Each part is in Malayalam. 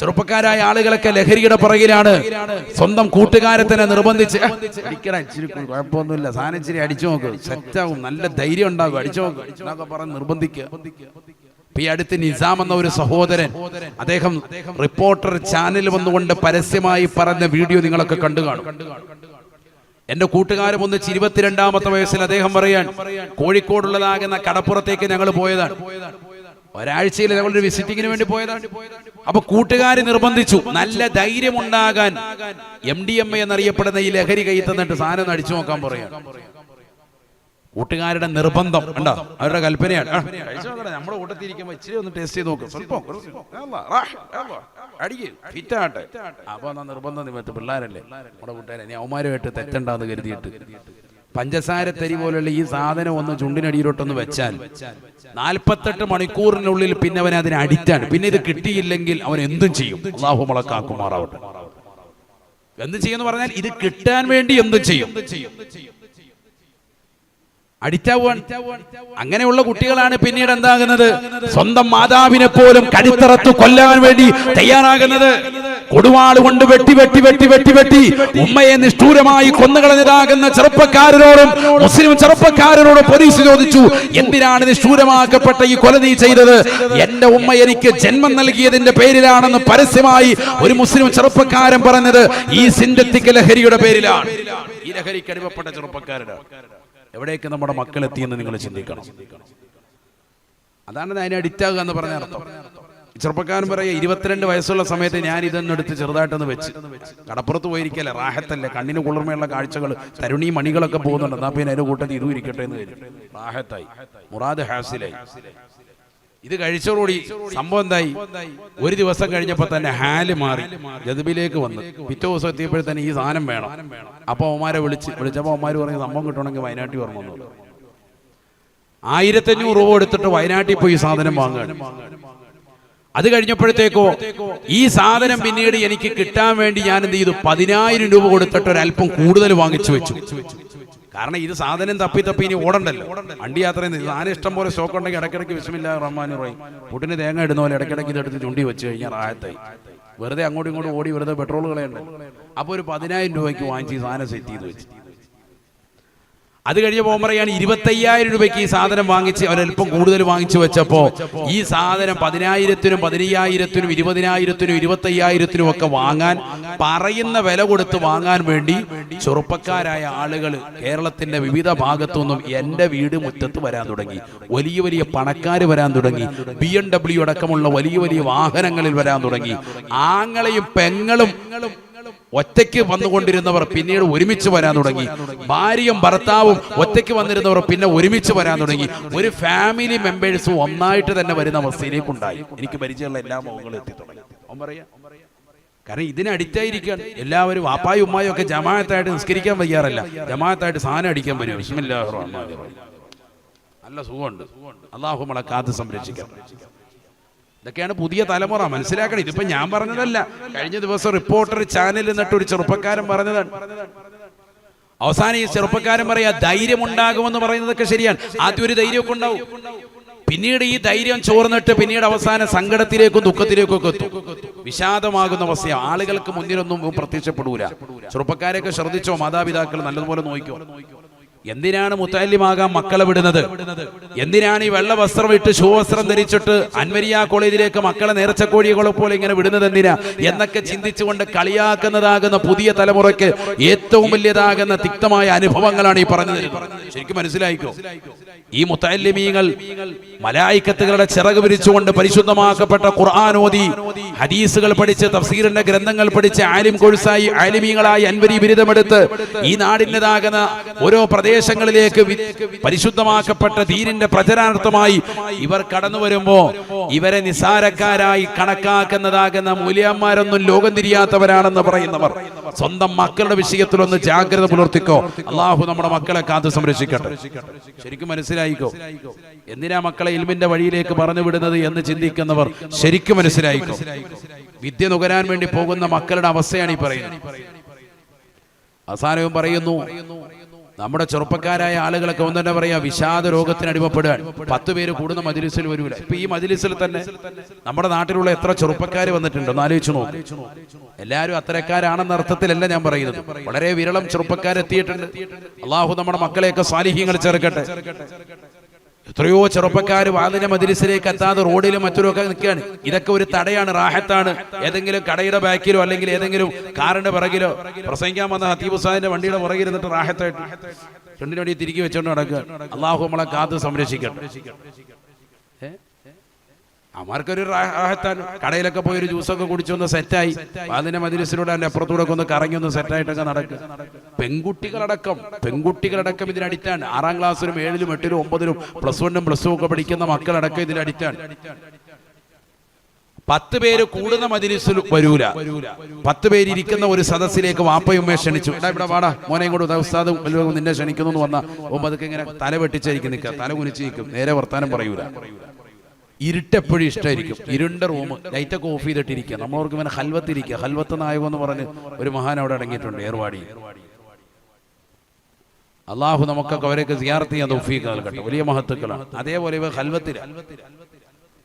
ചെറുപ്പക്കാരായ ആളുകളൊക്കെ ലഹരിയുടെ പുറകിലാണ്. സ്വന്തം കൂട്ടുകാരെ തന്നെ നിർബന്ധിച്ച് ഇച്ചിരി കുഴപ്പമൊന്നുമില്ല, സാധനം ഇച്ചിരി അടിച്ചു നോക്ക്, സെറ്റാവും, നല്ല ധൈര്യം ഉണ്ടാകും, അടിച്ചു നോക്ക് എന്നൊക്കെ പറഞ്ഞ് നിർബന്ധിക്കുക. ഈ അടുത്ത് നിസാം എന്ന ഒരു സഹോദരൻ, അദ്ദേഹം റിപ്പോർട്ടർ ചാനൽ വന്നുകൊണ്ട് പരസ്യമായി പറഞ്ഞ വീഡിയോ നിങ്ങളൊക്കെ കണ്ടു കാണും. എന്റെ കൂട്ടുകാരും ഒന്നിച്ച് 22-ാമത്തെ വയസ്സിൽ അദ്ദേഹം പറയാൻ, കോഴിക്കോടുള്ളതാകുന്ന കടപ്പുറത്തേക്ക് ഞങ്ങൾ പോയതാണ്. ഒരാഴ്ചയിൽ ഞങ്ങളൊരു വിസിറ്റിങ്ങിന് വേണ്ടി പോയതാണ്. അപ്പൊ കൂട്ടുകാര് നിർബന്ധിച്ചു, നല്ല ധൈര്യം ഉണ്ടാകാൻ MDMA എന്നറിയപ്പെടുന്ന ഈ ലഹരി കൈ തന്നിട്ട് സാധനം അടിച്ചു നോക്കാൻ പറയാം. കൂട്ടുകാരുടെ നിർബന്ധം ഉണ്ടോ, അവരുടെ കൽപ്പനയാണ്. നമ്മുടെ കൂട്ടത്തിരിക്കുമ്പോ ഇച്ചിരി ഒന്ന് ടേസ്റ്റ് ചെയ്ത് നോക്കും, സ്വല്പം ഫിറ്റാട്ടെ. അപ്പൊ എന്നാ നിർബന്ധം നിമിത്തം പിള്ളേരല്ലേ നമ്മുടെ കൂട്ടുകാരെ, ഇനി അവന്മാരുമായിട്ട് തെറ്റുണ്ടാന്ന് കരുതിയിട്ട് പഞ്ചസാര തരി പോലുള്ള ഈ സാധനം ഒന്ന് ചുണ്ടിനടിയിലോട്ടൊന്ന് വെച്ചാൽ 48 മണിക്കൂറിനുള്ളിൽ പിന്നെ അവൻ അതിന് അഡിക്റ്റാണ്. പിന്നെ ഇത് കിട്ടിയില്ലെങ്കിൽ അവൻ എന്തും ചെയ്യും. അല്ലാഹു മുളക്കാക്കുമാറാവട്ടെ. എന്തും ചെയ്യുമെന്ന് പറഞ്ഞാൽ ഇത് കിട്ടാൻ വേണ്ടി എന്തും ചെയ്യും, അഡിക്റ്റാവുക. അങ്ങനെയുള്ള കുട്ടികളാണ് പിന്നീട് എന്താകുന്നത്, സ്വന്തം മാതാവിനെ പോലും കടിത്തറത്ത് കൊല്ലാൻ വേണ്ടി തയ്യാറാകുന്നത്. കൊടുവാൾ കൊണ്ട് വെട്ടി വെട്ടി വെട്ടി വെട്ടി വെട്ടി ഉമ്മയെ നിഷ്ഠൂരമായി കൊന്നുകളഞ്ഞതാകുന്ന ചെറുപ്പക്കാരനോടും മുസ്ലിം ചെറുപ്പക്കാരനോടും പോലീസ് ചോദിച്ചു, എന്തിനാണ് നിഷ്ഠൂരമാക്കപ്പെട്ട ഈ കൊല നീ ചെയ്തത്? എന്റെ ഉമ്മ എനിക്ക് ജന്മം നൽകിയതിന്റെ പേരിലാണെന്ന് പരസ്യമായി ഒരു മുസ്ലിം ചെറുപ്പക്കാരൻ പറഞ്ഞത് ഈ സിന്തറ്റിക് ലഹരിയുടെ പേരിലാണ്. ഈ ലഹരിക്ക് അടിമപ്പെട്ട ചെറുപ്പക്കാരനാണ്. എവിടേക്ക് നമ്മുടെ മക്കൾ എത്തിയെന്ന് നിങ്ങൾ ചിന്തിക്കണം. അതാണ് അതിനെ അഡിക്റ്റ് ആകുക എന്ന് പറഞ്ഞ അർത്ഥം. ചെറുപ്പക്കാരൻ പറയാ, 22 വയസ്സുള്ള സമയത്ത് ഞാൻ ഇതൊന്നും എടുത്ത് ചെറുതായിട്ടൊന്ന് വെച്ച് കടപ്പുറത്ത് പോയിരിക്കല്ലേ, റാഹത്തല്ലേ, കണ്ണിന് കുളിർമയുള്ള കാഴ്ചകൾ, തരുണി മണികളൊക്കെ പോകുന്നുണ്ട്, എന്നാ പിന്നെ അതിന്റെ കൂട്ടത്തിൽ ഇതും ഇരിക്കട്ടെ എന്ന് വരും. റാഹത്തായി, മുറാദ് ഹാസിലായി. ഇത് കഴിച്ചോടുകൂടി സംഭവം എന്തായി, ഒരു ദിവസം കഴിഞ്ഞപ്പോ തന്നെ ഹാല് മാറി, ജദ്ബിലേക്ക് വന്ന് പിറ്റേ ദിവസം എത്തിയപ്പോഴത്തന്നെ ഈ സാധനം വേണം. അപ്പൊ അവന്മാരെ വിളിച്ചപ്പോ അവന്മാര് പറഞ്ഞ സംഭവം കിട്ടണമെങ്കിൽ വയനാട്ടിൽ വരണം. 1500 രൂപ എടുത്തിട്ട് വയനാട്ടിൽ പോയി ഈ സാധനം വാങ്ങുകയാണ്. അത് കഴിഞ്ഞപ്പോഴത്തേക്കോ ഈ സാധനം പിന്നീട് എനിക്ക് കിട്ടാൻ വേണ്ടി ഞാൻ എന്ത് ചെയ്തു, 10,000 രൂപ കൊടുത്തിട്ട് ഒരല്പം കൂടുതൽ വാങ്ങിച്ചു വെച്ചു. കാരണം ഇത് സാധനം തപ്പി ഇനി ഓടണ്ടല്ലോ, വണ്ടി യാത്ര സാധനം ഇഷ്ടം പോലെ സ്റ്റോക്ക് ഉണ്ടെങ്കിൽ ഇടയ്ക്കിടയ്ക്ക് ബിസ്മില്ലാഹിർ റഹ്മാനിർ റഹീം പുട്ടിന് തേങ്ങ ഇടുന്ന പോലെ ഇടയ്ക്കിടയ്ക്ക് ഇതെടുത്ത് ചുണ്ടി വെച്ച് കഴിഞ്ഞാൽ റാഹത്തായി. വെറുതെ അങ്ങോട്ടും ഇങ്ങോട്ടും ഓടി വെറുതെ പെട്രോൾ കളയണ്ടേ. അപ്പോൾ ഒരു 10,000 രൂപയ്ക്ക് വാങ്ങിച്ച് ഈ സാധനം സെറ്റ് ചെയ്ത് വെച്ച്. അത് കഴിഞ്ഞ പോകുമ്പോൾ പറയാണ്, 25,000 രൂപയ്ക്ക് ഈ സാധനം വാങ്ങിച്ച് അവരല്പം കൂടുതൽ വാങ്ങിച്ചു വെച്ചപ്പോ ഈ സാധനം 10,000-നും 15,000-നും 20,000-നും 25,000-നും ഒക്കെ വാങ്ങാൻ പറയുന്ന വില കൊടുത്ത് വാങ്ങാൻ വേണ്ടി ചെറുപ്പക്കാരായ ആളുകൾ കേരളത്തിന്റെ വിവിധ ഭാഗത്തുനിന്നും എന്റെ വീട് മുറ്റത്ത് വരാൻ തുടങ്ങി. വലിയ വലിയ പണക്കാർ വരാൻ തുടങ്ങി. BMW അടക്കമുള്ള വലിയ വലിയ വാഹനങ്ങളിൽ വരാൻ തുടങ്ങി. ആങ്ങളെയും പെങ്ങളും ഒറ്റയ്ക്ക് വന്നുകൊണ്ടിരുന്നവർ പിന്നീട് ഒരുമിച്ച് വരാൻ തുടങ്ങി. ഭാര്യയും ഭർത്താവും ഒറ്റയ്ക്ക് വന്നിരുന്നവർ പിന്നെ ഒരുമിച്ച് വരാൻ തുടങ്ങി. ഒരു ഫാമിലി മെമ്പേഴ്സ് ഒന്നായിട്ട് തന്നെ വരുന്ന അവസ്ഥയിലേക്കുണ്ടായി. എനിക്ക് പരിചയമുള്ള എല്ലാ മുഖങ്ങളും എത്തി തുടങ്ങി. കാരണം ഇതിന് അഡിക്റ്റായിരിക്കുകയാണ് എല്ലാവരും. വാപ്പായും ഉമ്മായും ഒക്കെ ജമാഅത്തായിട്ട് നിസ്കരിക്കാൻ വയ്യാറല്ല, ജമാഅത്തായിട്ട് സാധനം അടിക്കാൻ വരും. ബിസ്മില്ലാഹിർ റഹ്മാനിർ റഹീം. നല്ല സുഖമുണ്ട്. അല്ലാഹു നമ്മളെ കാത്ത് സംരക്ഷിക്കണം. ഇതൊക്കെയാണ് പുതിയ തലമുറ, മനസ്സിലാക്കണം. ഇതിപ്പോ ഞാൻ പറഞ്ഞതല്ല, കഴിഞ്ഞ ദിവസം റിപ്പോർട്ടർ ചാനലിൽ നിന്നിട്ട് ഒരു ചെറുപ്പക്കാരൻ പറഞ്ഞതാണ്. അവസാനം ഈ ചെറുപ്പക്കാരൻ പറയാ, ധൈര്യം ഉണ്ടാകുമെന്ന് പറയുന്നതൊക്കെ ശരിയാണ്. ആദ്യം ഒരു ധൈര്യമൊക്കെ ഉണ്ടാവും, പിന്നീട് ഈ ധൈര്യം ചോർന്നിട്ട് പിന്നീട് അവസാനം സങ്കടത്തിലേക്കും ദുഃഖത്തിലേക്കും ഒക്കെ എത്തും. വിഷാദമാകുന്ന അവസ്ഥയാണ്. ആളുകൾക്ക് മുന്നിലൊന്നും പ്രത്യക്ഷപ്പെടൂല. ചെറുപ്പക്കാരെയൊക്കെ ശ്രദ്ധിച്ചോ, മാതാപിതാക്കൾ നല്ലതുപോലെ നോക്കിക്കോ. എന്തിനാണ് മുത്തഅല്ലിമാകാൻ മക്കളെ വിടുന്നത്? എന്തിനാണ് ഈ വെള്ള വസ്ത്രം ഇട്ട് ഷൂ വസ്ത്രം ധരിച്ചിട്ട് അൻവരിയ കോളേജിലേക്ക് മക്കളെ നേർച്ചക്കോഴികളെ പോലെ ഇങ്ങനെ വിടുന്നത് എന്തിനാ എന്നൊക്കെ ചിന്തിച്ചുകൊണ്ട് കളിയാക്കുന്നതാകുന്ന പുതിയ തലമുറയ്ക്ക് ഏറ്റവും വലിയതാകുന്ന തിക്തമായ അനുഭവങ്ങളാണ് ഈ പറഞ്ഞത്. ശരിക്കും മനസ്സിലായിക്കോ. ഈ മുത്തഅല്ലിമീങ്ങൾ മലായിക്കത്തുകളുടെ ചിറക് വിരിച്ചുകൊണ്ട് പരിശുദ്ധമാക്കപ്പെട്ട ഖുർആൻ ഓതി, ഹദീസുകൾ പഠിച്ച്, തഫ്സീറിന്റെ ഗ്രന്ഥങ്ങൾ പഠിച്ച്, ആലിം കോഴ്സായി ആലിമീങ്ങളായി അൻവരി ബിരുദമെടുത്ത് ഈ നാടിൻ്റെതാകുന്ന ഓരോ പ്രദേശങ്ങളിലേക്ക് പരിശുദ്ധമാക്കപ്പെട്ട ദീനിന്റെ പ്രചരണാർത്ഥമായി ഇവർ കടന്നു വരുമ്പോ ഇവരെ നിസാരക്കാരായി കണക്കാക്കുന്നതാകുന്ന മൂല്യന്മാരൊന്നും ലോകം തിരിയാത്തവരാണെന്ന് പറയുന്നവർ സ്വന്തം മക്കളുടെ വിഷയത്തിലൊന്ന് ജാഗ്രത പുലർത്തിക്കോ. അള്ളാഹു നമ്മുടെ മക്കളെ കാത്തു സംരക്ഷിക്കട്ടെ. ശരിക്കും മനസ്സിലായിക്കോ. എന്തിനാ മക്കളെ ഇൽമിന്റെ വഴിയിലേക്ക് പറഞ്ഞു വിടുന്നത് എന്ന് ചിന്തിക്കുന്നവർ ശരിക്കും മനസ്സിലായിക്കോ. വിദ്യ നുകരാൻ വേണ്ടി പോകുന്ന മക്കളുടെ അവസ്ഥയാണ് ഈ പറയുന്നത്. അവസാനവും പറയുന്നു, നമ്മുടെ ചെറുപ്പക്കാരായ ആളുകളൊക്കെ ഒന്ന് തന്നെ പറയാ വിഷാദ രോഗത്തിന് അടിമപ്പെടുക. 10 പേര് കൂടുന്ന മജ്‌ലിസിൽ വരൂല. ഇപ്പൊ ഈ മജ്‌ലിസിൽ തന്നെ നമ്മുടെ നാട്ടിലുള്ള എത്ര ചെറുപ്പക്കാർ വന്നിട്ടുണ്ട് ഒന്ന് ആലോചിച്ചു നോക്ക്. എല്ലാവരും അത്തരക്കാരാണെന്ന അർത്ഥത്തിലല്ല ഞാൻ പറയുന്നത്. വളരെ വിരളം ചെറുപ്പക്കാരെത്തിയിട്ടുണ്ട്. അള്ളാഹു നമ്മുടെ മക്കളെയൊക്കെ സാലിഹ്യങ്ങൾ ചേർക്കട്ടെ. എത്രയോ ചെറുപ്പക്കാർ വാതിന്റെ മജ്‌ലിസിലേക്ക് എത്താതെ റോഡിലും മറ്റൊക്കെ നിൽക്കുകയാണ്. ഇതൊക്കെ ഒരു തടയാണ്, റാഹത്താണ്. ഏതെങ്കിലും കടയുടെ ബാക്കിലോ അല്ലെങ്കിൽ ഏതെങ്കിലും കാറിന്റെ പിറകിലോ പ്രസംഗിക്കാൻ വന്ന ഹത്തീബ് ഉസ്താദിന്റെ വണ്ടിയുടെ പുറകിൽ ഇരുന്നിട്ട് റാഹത്തായിട്ട് രണ്ടിനും വേണ്ടി തിരികെ വെച്ചോണ്ട് നടക്കുക. അള്ളാഹു നമ്മളെ കാത്ത് സംരക്ഷിക്കട്ടെ. അമാർക്കൊരു റാഹത്താണ്. കടയിലൊക്കെ പോയി ഒരു ജ്യൂസൊക്കെ കുടിച്ചൊന്ന് സെറ്റായി അതിന്റെ മജ്‌ലിസിലൂടെ അതിന്റെ അപ്പുറത്തൂടെ ഒന്ന് കറങ്ങി ഒന്ന് സെറ്റായിട്ടൊക്കെ നടക്കുക. പെൺകുട്ടികളടക്കം ഇതിനടിറ്റാണ്. 6ാം ക്ലാസ്സിലും 7ലും 8ലും 9ലും +1 +2 ഒക്കെ പഠിക്കുന്ന മക്കളടക്കം ഇതിനടിറ്റാണ്. 10 പേര് കൂടുന്ന മജ്‌ലിസിൽ വരൂല. 10 പേര് ഇരിക്കുന്ന ഒരു സദസ്സിലേക്ക് വാപ്പയും ഉമ്മയെ ക്ഷണിച്ചു. ഇവിടെ വാടാ മോനെ കൊണ്ട് ഉസ്താദ് നിന്നെ ക്ഷണിക്കുന്നു എന്ന് വന്ന അതൊക്കെ ഇങ്ങനെ തല വെട്ടിച്ചായിരിക്കും നിൽക്കുക, തല കുനിച്ച് നിൽക്കും, നേരെ വർത്താനം പറയൂല. ഇരുട്ടെപ്പോഴും ഇഷ്ടമായിരിക്കും. ഇരുണ്ട റൂം, ലൈറ്റൊക്കെ ഓഫ് ചെയ്തിട്ടിരിക്കുക. നമ്മളവർക്ക് ഇങ്ങനെ ഹൽവത്തിരിക്കുക. ഹൽവത്ത് നായകം എന്ന് പറഞ്ഞ് ഒരു മഹാൻ അവിടെ അടങ്ങിയിട്ടുണ്ട് ഏർവാടി. അള്ളാഹു നമുക്കൊക്കെ അവരെയൊക്കെ സിയാറത്ത് ചെയ്യാൻ തൗഫീഖ് നൽകട്ടെ. വലിയ മഹത്തുക്കളാണ്. അതേപോലെ ഇവ ഹൽവത്തിലാണ്.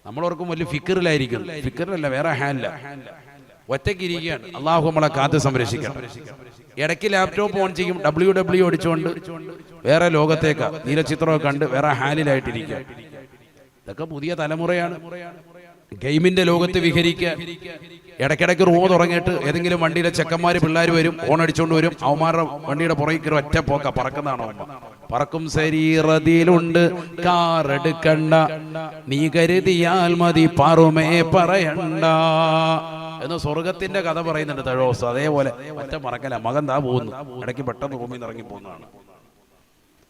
നമ്മളവർക്കും വലിയ ഫിക്കറിലായിരിക്കും. ഫിക്കറിലല്ല, വേറെ ഹാലില്ല, ഒറ്റയ്ക്ക് ഇരിക്കുകയാണ്. അള്ളാഹു നമ്മളെ കാത്ത് സംരക്ഷിക്കണം. ഇടയ്ക്ക് ലാപ്ടോപ്പ് ഓൺ ചെയ്യും, WW അടിച്ചുകൊണ്ട് വേറെ ലോകത്തേക്ക് നീലചിത്രമൊക്കെ കണ്ട് വേറെ ഹാലിലായിട്ടിരിക്കുക. ഇതൊക്കെ പുതിയ തലമുറയാണ്. ഗെയിമിന്റെ ലോകത്ത് വിഹരിക്കുക. ഇടയ്ക്കിടയ്ക്ക് റൂം തുടങ്ങിയിട്ട് ഏതെങ്കിലും വണ്ടിയിലെ ചെക്കന്മാര് പിള്ളേർ വരും, ഫോൺ അടിച്ചുകൊണ്ട് വരും. അവന്മാരുടെ വണ്ടിയുടെ പുറകെ ഒറ്റ പോക്ക പറക്കുന്നതാണോ പറക്കും ശരീരത്തിലുണ്ട് കാറെടുക്കണ്ട, നീ കരുതിയാൽ മതി പാറുമേ പറയണ്ട എന്ന് സ്വർഗത്തിന്റെ കഥ പറയുന്നുണ്ട് തഴോസ്. അതേപോലെ ഒറ്റ പറക്കല. മകൻ താ പോകുന്നു, ഇടയ്ക്ക് പെട്ടെന്ന് റൂമിൽ നിന്ന് ഇറങ്ങി പോകുന്നതാണ്.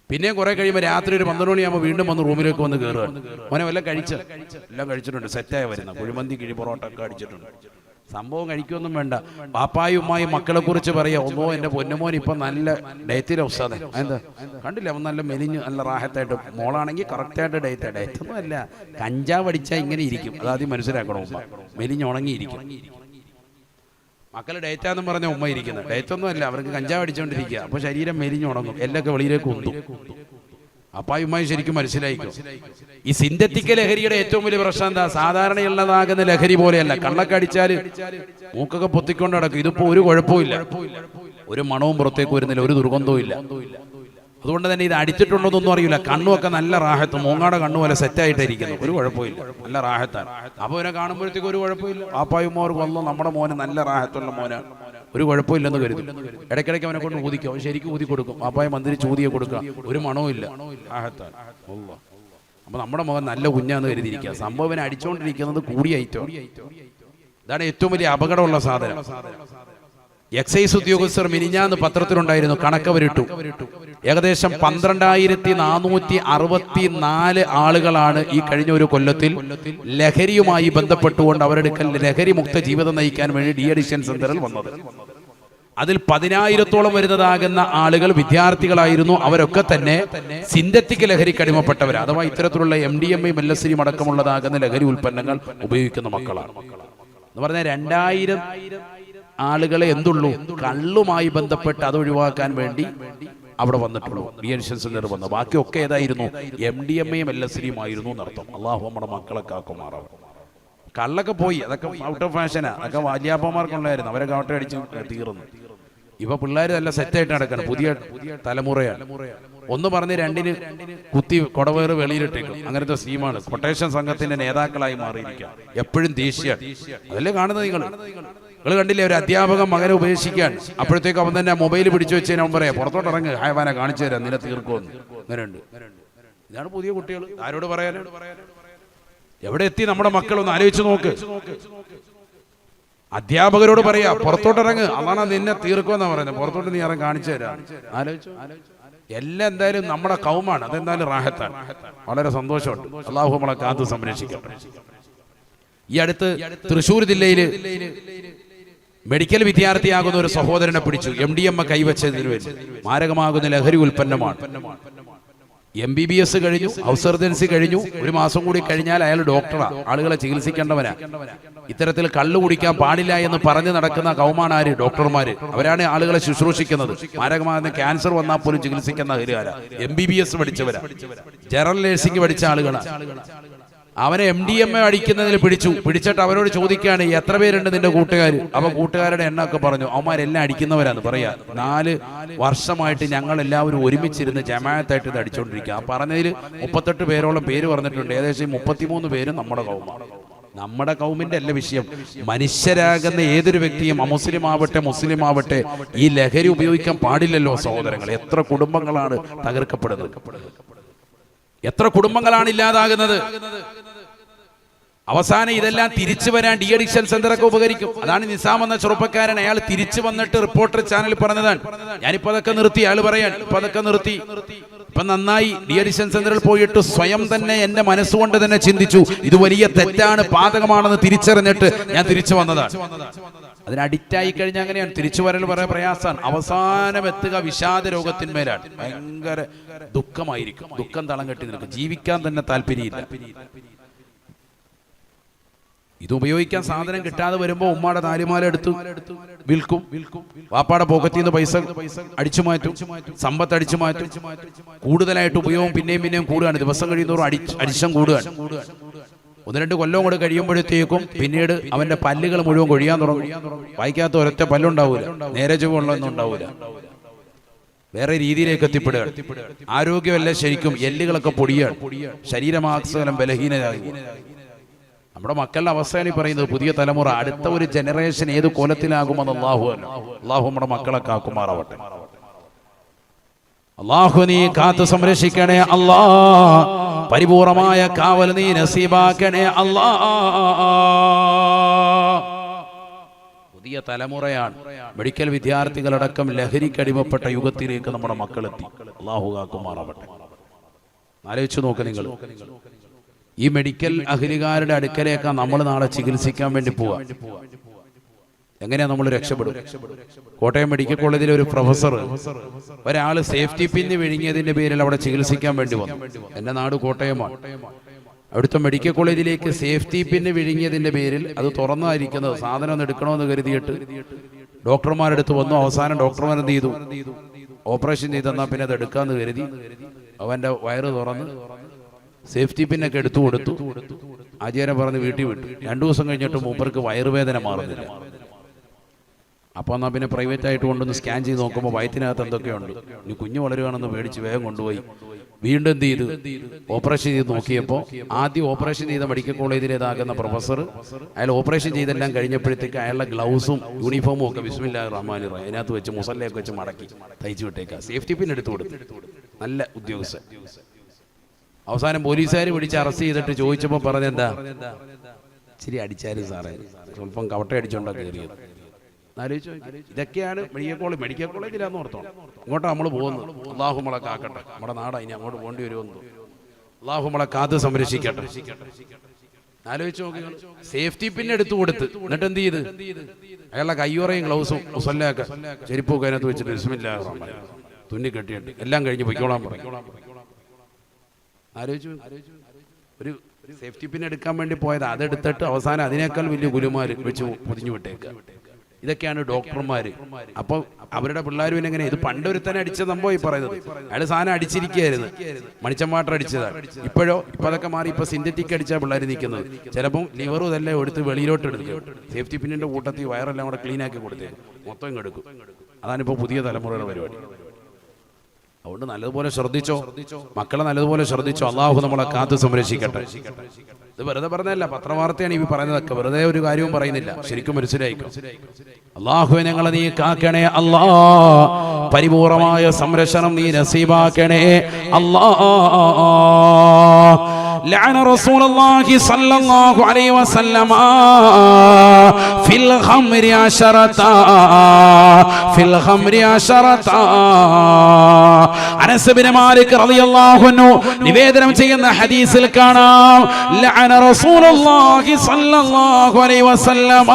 പിന്നെ കുറെ കഴിയുമ്പോൾ രാത്രി ഒരു 12 മണിയാകുമ്പോൾ വീണ്ടും വന്ന് റൂമിലേക്ക് വന്ന് കയറുകയാണ്. മോനെ വല്ല എല്ലാം കഴിച്ചിട്ടുണ്ട്, സെറ്റായി വരുന്ന കുഴിമന്തി കിഴി പൊറോട്ട ഒക്കെ അടിച്ചിട്ടുണ്ട്. സംഭവം കഴിക്കൊന്നും വേണ്ട. പാപ്പായും ഉമ്മായും മക്കളെ കുറിച്ച് പറയാ, ഒന്നോ എന്റെ പൊന്നുമോൻ ഇപ്പൊ നല്ല ഡേറ്റിലെ ഉസ്താദ്. എന്താ കണ്ടില്ല, അവൻ നല്ല മെലിഞ്ഞ് നല്ല റാഹത്തായിട്ട്. മോളാണെങ്കിൽ കറക്റ്റായിട്ട് ഡേറ്റ് ഒന്നും അല്ല, കഞ്ചാവ് അടിച്ചാൽ ഇങ്ങനെ ഇരിക്കും. അതാദ്യം മനസ്സിലാക്കണം. ഉമ്മ മെലിഞ്ഞ് ഉണങ്ങിയിരിക്കും. മക്കള് ഡേറ്റാന്നും പറഞ്ഞ ഉമ്മ ഇരിക്കുന്നത്. ഡേറ്റൊന്നും അല്ല, അവർക്ക് കഞ്ചാവ് അടിച്ചുകൊണ്ടിരിക്കുക. അപ്പൊ ശരീരം മെലിഞ്ഞു ഉണങ്ങും, എല്ലൊക്കെ വെളിയിലേക്ക് ഉന്തും. അപ്പായുമായി ശരിക്കും മനസ്സിലായിക്കും. ഈ സിന്തറ്റിക് ലഹരിയുടെ ഏറ്റവും വലിയ പ്രശ്നം എന്താ? സാധാരണയുള്ളതാകുന്ന ലഹരി പോലെയല്ല. കള്ളൊക്കെ അടിച്ചാല് മൂക്കൊക്കെ പൊത്തിക്കൊണ്ട് നടക്കും. ഇതിപ്പോ ഒരു കുഴപ്പമില്ല, ഒരു മണവും പുറത്തേക്ക് വരുന്നില്ല, ഒരു ദുർഗന്ധവും ഇല്ല. അതുകൊണ്ട് തന്നെ ഇത് അടിച്ചിട്ടുണ്ടോന്നൊന്നും അറിയില്ല. കണ്ണുമൊക്കെ നല്ല റാഹത്ത്, മൂങ്ങാടെ കണ്ണു പോലെ സെറ്റായിട്ടിരിക്കുന്നു, ഒരു കുഴപ്പമില്ല, നല്ല റാഹത്താണ്. അപ്പൊ ഇവനെ കാണുമ്പോഴത്തേക്ക് ഒരു കുഴപ്പമില്ല. പാപ്പായുമാർക്ക് വന്നു നമ്മുടെ മോന് നല്ല റാഹത്തുള്ള മോനാണ്, ഒരു കുഴപ്പമില്ലെന്ന് കരുതും. ഇടയ്ക്കിടയ്ക്ക് അവനെ കൊണ്ട് ഊതിക്കും, അവൻ ശരിക്കും ഊതി കൊടുക്കും. പാപ്പായ മന്ത്രിച്ച് ഊതിയെ കൊടുക്കുക, ഒരു മണവും ഇല്ല, റാഹത്താണ്. അപ്പൊ നമ്മുടെ മോൻ നല്ല കുഞ്ഞാന്ന് കരുതിയിരിക്കുക. സംഭവം ഇവനെ അടിച്ചുകൊണ്ടിരിക്കുന്നത് കൂടിയ ഐറ്റം. ഇതാണ് ഏറ്റവും വലിയ അപകടമുള്ള സാധനം. എക്സൈസ് ഉദ്യോഗസ്ഥർ മിനിഞ്ഞാന്ന് പത്രത്തിലുണ്ടായിരുന്നു, കണക്കവരിട്ടു. ഏകദേശം 12,464 ആളുകളാണ് ഈ കഴിഞ്ഞ ഒരു കൊല്ലത്തിൽ ലഹരിയുമായി ബന്ധപ്പെട്ടുകൊണ്ട് അവരുടെ ലഹരി മുക്ത ജീവിതം നയിക്കാൻ വേണ്ടി ഡി അഡിക്ഷൻ സെന്ററിൽ വന്നത്. അതിൽ 10,000-ഓളം വരുന്നതാകുന്ന ആളുകൾ വിദ്യാർത്ഥികളായിരുന്നു. അവരൊക്കെ തന്നെ സിന്തറ്റിക് ലഹരിക്ക് അടിമപ്പെട്ടവർ, അഥവാ ഇത്തരത്തിലുള്ള MDMA LSD അടക്കമുള്ളതാകുന്ന ലഹരി ഉൽപ്പന്നങ്ങൾ ഉപയോഗിക്കുന്ന മക്കളാണ്. എന്ന് പറഞ്ഞാൽ 2000 ആളുകളെ എന്തുള്ളൂ കള്ളുമായി ബന്ധപ്പെട്ട് അത് ഒഴിവാക്കാൻ വേണ്ടി അവിടെ വന്നിട്ടുള്ളൂ. ഡി അഡിക്ഷൻ സെന്റർ വന്നു. ബാക്കിയൊക്കെ ഏതായിരുന്നു? MDMA LSD ആയിരുന്നു എന്നർത്ഥം. അള്ളാഹു നമ്മുടെ മക്കളെ കാക്കുമാറാവും. കള്ളൊക്കെ പോയി, അതൊക്കെ ഔട്ട് ഓഫ് ഫാഷനാ. അതൊക്കെ വാല്യാപ്പന്മാർക്കുള്ളായിരുന്നു, അവരെ കാട്ട അടിച്ച് തീർന്നു. ഇപ്പൊ പിള്ളേർ നല്ല സെറ്റായിട്ട് നടക്കണം, പുതിയ തലമുറയാണ്. ഒന്ന് പറഞ്ഞ് രണ്ടിന് കുത്തി കൊടവേറ് വെളിയിലിട്ടേക്കും. അങ്ങനത്തെ സ്കീമാണ്. കൊട്ടേഷൻ സംഘത്തിന്റെ നേതാക്കളായി മാറിയിരിക്കുക. എപ്പോഴും ദേഷ്യ. അതല്ലേ കാണുന്നത് നിങ്ങൾ കണ്ടില്ലേ? ഒരു അധ്യാപകൻ മകനെ ഉപേക്ഷിക്കാൻ, അപ്പോഴത്തേക്ക് അവൻ തന്നെ മൊബൈൽ പിടിച്ചു വെച്ചതിന് അവൻ പറയാം, പുറത്തോട്ട് ഇറങ്ങ്, ഹായവാനെ കാണിച്ചു തരാം, നിന്നെ തീർക്കുമെന്ന്. അങ്ങനെയുണ്ട്. ഇതാണ് പുതിയ കുട്ടികൾ. ആരോട് പറയാനാണ്? എവിടെ എത്തി നമ്മുടെ മക്കളൊന്ന് ആലോചിച്ച് നോക്ക്. അധ്യാപകരോട് പറയാ, പുറത്തോട്ട് ഇറങ്ങ്, അതാണ് നിന്നെ തീർക്കുമെന്നാ പറയുന്നത്. പുറത്തോട്ട് നീ ഇറങ്ങി കാണിച്ചു തരാം. ആലോചിച്ചു. എല്ലാം എന്തായാലും നമ്മുടെ കൗമാണ്, അതെന്തായാലും റാഹത്താണ്. വളരെ സന്തോഷമുണ്ട്. അള്ളാഹു നമ്മളെ കാത്ത് സംരക്ഷിക്കട്ടെ. ഈ അടുത്ത് തൃശ്ശൂർ ജില്ലയില് മെഡിക്കൽ വിദ്യാർത്ഥിയാകുന്ന ഒരു സഹോദരനെ പിടിച്ചു. MDMA കൈവച്ചതിന് വേണ്ടി. മാരകമാകുന്ന ലഹരി ഉൽപ്പന്നമാണ്. MBBS കഴിഞ്ഞു, ഹൗസ് സർജൻസി കഴിഞ്ഞു. ഒരു മാസം കൂടി കഴിഞ്ഞാൽ അയാൾ ഡോക്ടറാ, ആളുകളെ ചികിത്സിക്കേണ്ടവനാ. ഇത്തരത്തിൽ കള്ളു കുടിക്കാൻ പാടില്ല എന്ന് പറഞ്ഞു നടക്കുന്ന കൗമാണാര്? ഡോക്ടർമാര്. അവരാണ് ആളുകളെ ശുശ്രൂഷിക്കുന്നത്. മാരകമായ ക്യാൻസർ വന്നാൽ പോലും ചികിത്സിക്കുന്ന ആരാ? MBBS പഠിച്ചവരാ, ജനറൽ നഴ്സിംഗ് പഠിച്ച ആളുകളാണ്. അവനെ MDMA അടിക്കുന്നതിൽ പിടിച്ചിട്ട് അവരോട് ചോദിക്കുകയാണ്, എത്ര പേരുണ്ട് നിന്റെ കൂട്ടുകാർ? അപ്പൊ കൂട്ടുകാരുടെ എണ്ണമൊക്കെ പറഞ്ഞു. അവന്മാരെല്ലാം അടിക്കുന്നവരാന്ന് പറയാ. 4 വർഷമായിട്ട് ഞങ്ങൾ എല്ലാവരും ഒരുമിച്ചിരുന്ന് ജമാഅത്തായിട്ട് ഇത് അടിച്ചുകൊണ്ടിരിക്കുക. പറഞ്ഞതിൽ 38 പേരോളം പേര് പറഞ്ഞിട്ടുണ്ട്. ഏകദേശം 33 പേരും നമ്മുടെ കൗമാണ്. നമ്മുടെ കൗമിന്റെ അല്ല വിഷയം. മനുഷ്യരാകുന്ന ഏതൊരു വ്യക്തിയും, അമുസ്ലിം ആവട്ടെ മുസ്ലിം ആവട്ടെ, ഈ ലഹരി ഉപയോഗിക്കാൻ പാടില്ലല്ലോ സഹോദരങ്ങൾ. എത്ര കുടുംബങ്ങളാണ് തകർക്കപ്പെടുന്നത്, എത്ര കുടുംബങ്ങളാണ് ഇല്ലാതാകുന്നത്. അവസാനം ഇതെല്ലാം തിരിച്ചു വരാൻ ഡി അഡിക്ഷൻ സെന്ററൊക്കെ ഉപകരിക്കും. അതാണ് നിസാം എന്ന ചെറുപ്പക്കാരൻ, അയാൾ തിരിച്ചു വന്നിട്ട് റിപ്പോർട്ടർ ചാനലിൽ പറഞ്ഞതാണ്, ഞാനിപ്പോ അതൊക്കെ നിർത്തി. അയാൾ പറയാൻ ഇപ്പൊ അതൊക്കെ നിർത്തി, ഇപ്പൊ നന്നായി. ഡി അഡിക്ഷൻ സെന്ററിൽ പോയിട്ട് സ്വയം തന്നെ എന്റെ മനസ്സുകൊണ്ട് തന്നെ ചിന്തിച്ചു, ഇത് വലിയ തെറ്റാണ്, പാതകമാണെന്ന് തിരിച്ചറിഞ്ഞിട്ട് ഞാൻ തിരിച്ചു വന്നതാണ്. അതിന് അഡിക്റ്റായി കഴിഞ്ഞാൽ അങ്ങനെയാണ് തിരിച്ചു വരൽ വളരെ പ്രയാസമാണ്. അവസാനം എത്തുക വിഷാദ രോഗത്തിന്മേലാണ്. ഭയങ്കര ദുഃഖമായിരിക്കും, ദുഃഖം തളം കെട്ടി നിൽക്കും, ജീവിക്കാൻ തന്നെ താല്പര്യമില്ല. ഇത് ഉപയോഗിക്കാൻ സാധനം കിട്ടാതെ വരുമ്പോൾ ഉമ്മാടെ താലിമാല എടുത്ത് വിൽക്കും, വാപ്പാടെ പോക്കറ്റിൽ നിന്ന് പൈസ അടിച്ചു മാറ്റും, സമ്പത്ത് അടിച്ചു മാറ്റും. കൂടുതലായിട്ട് ഉപയോഗം പിന്നെയും കൂടുകയാണ്. ദിവസം കഴിയുന്നവരും അടിശം കൂടുകയാണ്. 1-2 കൊല്ലം കൂടെ കഴിയുമ്പോഴത്തേക്കും പിന്നീട് അവന്റെ പല്ലുകൾ മുഴുവൻ കൊഴിയാൻ തുടങ്ങും. വായിക്കാത്ത ഒരൊറ്റ പല്ലുണ്ടാവൂല, നേരെ ചുവള്ളൊന്നും ഉണ്ടാവൂല. വേറെ രീതിയിലേക്ക് എത്തിപ്പെടുകയാണ്. ആരോഗ്യമല്ല ശരിക്കും, എല്ലുകളൊക്കെ പൊടിയാണ്, ശരീരമാസകലം ബലഹീനരായി. നമ്മുടെ മക്കളുടെ അവസ്ഥയാണ് ഈ പറയുന്നത്. പുതിയ തലമുറ, അടുത്ത ഒരു ജനറേഷൻ ഏത് കോലത്തിലാകുമെന്ന് അല്ലാഹു നമ്മുടെ മക്കളെ കാക്കുമാറാവട്ടെ. അല്ലാഹു നീ കാത്തു സംരക്ഷിക്കണേ അല്ലാ, പരിപൂർണമായ കാവൽ നീ നസീബാക്കണേ അല്ലാ. പുതിയ തലമുറയാണ്, മെഡിക്കൽ വിദ്യാർത്ഥികളടക്കം ലഹരിക്കടിമപ്പെട്ട യുഗത്തിലേക്ക് നമ്മുടെ മക്കളെത്തി. അല്ലാഹു കാക്കുമാറാവട്ടെ. ആലോചിച്ചു നോക്ക് നിങ്ങൾ, ഈ മെഡിക്കൽ അഹ്ലികാരുടെ അടുക്കലേക്കാ നമ്മൾ നാളെ ചികിത്സിക്കാൻ വേണ്ടി പോവാ. എങ്ങനെയാ നമ്മൾ രക്ഷപ്പെടും? കോട്ടയം മെഡിക്കൽ കോളേജിലെ ഒരു പ്രൊഫസർ ഒരാള് സേഫ്റ്റി പിന്ന് വിഴുങ്ങിയതിന്റെ പേരിൽ അവിടെ ചികിത്സിക്കാൻ വേണ്ടി വന്നു. എന്റെ നാട് കോട്ടയമാണ്. അവിടുത്തെ മെഡിക്കൽ കോളേജിലേക്ക് സേഫ്റ്റി പിന്ന് വിഴുങ്ങിയതിന്റെ പേരിൽ, അത് തുറന്നായിരിക്കുന്നത്, സാധനം ഒന്ന് എടുക്കണമെന്ന് കരുതിയിട്ട് ഡോക്ടർമാരെടുത്ത് വന്നു. അവസാനം ഡോക്ടർമാർ എന്ത് ചെയ്തു? ഓപ്പറേഷൻ ചെയ്തെന്നാൽ പിന്നെ അത് എടുക്കാന്ന് കരുതി അവന്റെ വയറ് തുറന്ന് സേഫ്റ്റി പിന്നൊക്കെ എടുത്തു കൊടുത്തു. ആചാര്യ പറഞ്ഞ് വീട്ടിൽ വിട്ടു. 2 ദിവസം കഴിഞ്ഞിട്ട് മൂപ്പർക്ക് വയറുവേദന മാറുന്നില്ല. അപ്പോൾ എന്നാൽ പിന്നെ പ്രൈവറ്റ് ആയിട്ട് കൊണ്ടൊന്ന് സ്കാൻ ചെയ്ത് നോക്കുമ്പോൾ വയറ്റിനകത്ത് എന്തൊക്കെയുണ്ട്. ഇനി കുഞ്ഞു വളരുകയാണെന്ന് പേടിച്ച് വേഗം കൊണ്ടുപോയി വീണ്ടും എന്ത് ചെയ്തു? ഓപ്പറേഷൻ ചെയ്ത് നോക്കിയപ്പോൾ ആദ്യം ഓപ്പറേഷൻ ചെയ്ത മെഡിക്കൽ കോളേജിലേതാകുന്ന പ്രൊഫസർ അയാൾ ഓപ്പറേഷൻ ചെയ്തെല്ലാം കഴിഞ്ഞപ്പോഴത്തേക്ക് അയാളുടെ ഗ്ലൗസും യൂണിഫോമും ഒക്കെ ബിസ്മില്ലാഹിർ റഹ്മാനിർ റഹീം അതിനകത്ത് വെച്ച് മുസല്ലയൊക്കെ വെച്ച് മടക്കി തയ്ച്ചു വിട്ടേക്കാം. സേഫ്റ്റി പിൻ എടുത്തു കൊടുത്തു. നല്ല ഉദ്യോഗസ്ഥൻ. അവസാനം പോലീസുകാർ പിടിച്ച് അറസ്റ്റ് ചെയ്തിട്ട് ചോദിച്ചപ്പോൾ പറഞ്ഞെന്താ, ഇച്ചിരി അടിച്ചാലും സാറേ, സ്വല്പം കവട്ട അടിച്ചോണ്ടാ കയറിയത്. ആലോചിച്ചു. ഇതൊക്കെയാണ് മെഡിക്കൽ കോളേജിലാന്ന് ഓർത്തോണം. ഇങ്ങോട്ടാണ് നമ്മൾ പോകുന്നത്. അല്ലാഹു നമ്മളെ കാക്കട്ടെ. നമ്മുടെ നാടാ, ഇനി അങ്ങോട്ട് പോകേണ്ടി വരുമെന്ന്. അല്ലാഹു നമ്മളെ കാത്ത് സംരക്ഷിക്കട്ടെ. ആലോചിച്ച് നോക്കി. സേഫ്റ്റി പിൻ എടുത്തു കൊടുത്ത് എന്നിട്ട് എന്ത് ചെയ്ത്? അയാളുടെ കയ്യുറയും ഗ്ലൗസും മുസല്ലയൊക്കെ ചെരുപ്പൊക്കെ അതിനകത്ത് വെച്ചിട്ട് ബിസ്മില്ലാഹിർ റഹ്മാനിർ റഹീം തുന്നി കെട്ടിയിട്ട് എല്ലാം കഴിഞ്ഞ് പൊയ്ക്കോളാൻ പറയും. ആലോചിച്ചു. ഒരു സേഫ്റ്റി പിൻ എടുക്കാൻ വേണ്ടി പോയത്, അതെടുത്തിട്ട് അവസാനം അതിനേക്കാൾ വലിയ ഗുലുമാര് വെച്ച് പൊതിഞ്ഞു വിട്ടേക്കുക. ഇതൊക്കെയാണ് ഡോക്ടർമാര്. അപ്പോൾ അവരുടെ പിള്ളേരും എങ്ങനെ, ഇത് പണ്ടൊരുത്തന്നെ അടിച്ച സംഭവം ഈ പറയുന്നത്. അയാൾ സാധനം അടിച്ചിരിക്കുകയായിരുന്നു, മണിച്ചം വാട്ടർ അടിച്ചതാണ്. ഇപ്പൊ അതൊക്കെ മാറി, ഇപ്പൊ സിന്തറ്റിക് അടിച്ചാൽ പിള്ളേർ നിൽക്കുന്നത്. ചിലപ്പം ലിവറും ഇതെല്ലാം എടുത്ത് വെളിയിലോട്ട് എടുക്കും. സേഫ്റ്റി പിന്നിന്റെ കൂട്ടത്തിൽ വയറെല്ലാം കൂടെ ക്ലീൻ ആക്കി കൊടുത്തേക്കും, മൊത്തം എടുക്കും. അതാണിപ്പോ പുതിയ തലമുറയുടെ പരിപാടി. അതുകൊണ്ട് നല്ലതുപോലെ ശ്രദ്ധിച്ചോ, മക്കളെ നല്ലതുപോലെ ശ്രദ്ധിച്ചോ. അല്ലാഹു നമ്മളെ കാത്ത് സംരക്ഷിക്കട്ടെ. ഇത് വെറുതെ പറഞ്ഞല്ല, പത്രവാർത്തയാണ് ഈ പറയുന്നതൊക്കെ. വെറുതെ ഒരു കാര്യവും പറയുന്നില്ല, ശരിക്കും മനസ്സിലായിക്കോ. അല്ലാഹുവേ ഞങ്ങളെ നീ കാക്കണേ അല്ലാ, പരിപൂർണമായ സംരക്ഷണം നീ നസീബാക്കണേ അല്ലാ. ലഅന റസൂലുള്ളാഹി സ്വല്ലല്ലാഹു അലൈഹി വസല്ലമ ഫിൽ ഖംരി അശറത ഫിൽ ഖംരി അശറത. അനസ് ഇബ്നു മാലിക് റളിയല്ലാഹു അൻഹു നിവേദനം ചെയ്യുന്ന ഹദീസിൽ കാണാം ലഅന റസൂലുള്ളാഹി സ്വല്ലല്ലാഹു അലൈഹി വസല്ലമ